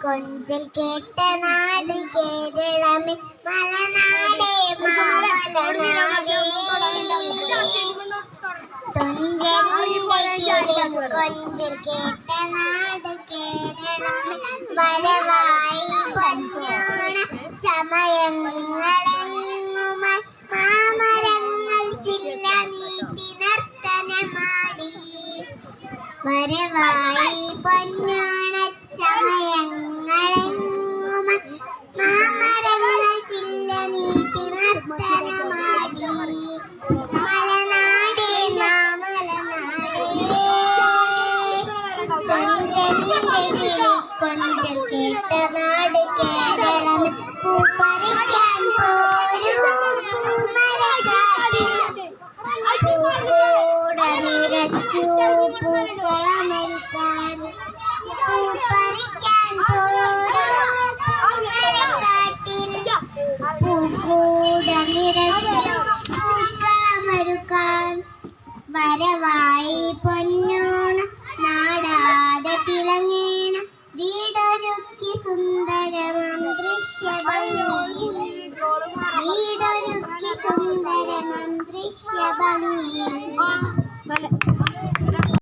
കൊഞ്ചൽ കേട്ട നാട് കേരളമേ മലനാടേ മാമലനാടേ കൊഞ്ചൽ കേട്ട നാട് കേരളമേ വരവായി പൊന്നോണ സമയങ്ങളെങ്ങുമായി മാമരങ്ങൾ ചില്ല നീട്ടി നർത്തനമാടി വരവായി പൊന്നോണ സമയങ്ങളെങ്ങുമായി മാമരങ്ങൾ ചില്ല നീട്ടി നർത്തനമാടി മലനാടേ മാമലനാടേ കൊഞ്ചൽ കേട്ട നാട് കേരളമേ പൂപ്പറിക്കാൻ പോരൂ പൂമരക്കാട്ടിൽ പൂക്കൂട നിറച്ചു പൂക്കളമൊരുക്കാൻ പൂപ്പറിക്കാൻ പോരൂ പൂമരക്കാട്ടിൽ പൂക്കൂട നിറച്ചു പൂക്കളമൊരുക്കാൻ വരവായി പൊന്നോണ നാടാതെ തിളങ്ങേണ വീടൊരുക്കി സുന്ദരമം ദൃശ്യഭംഗിയിൽ വീടൊരുക്കി സുന്ദരമം ദൃശ്യഭംഗിയിൽ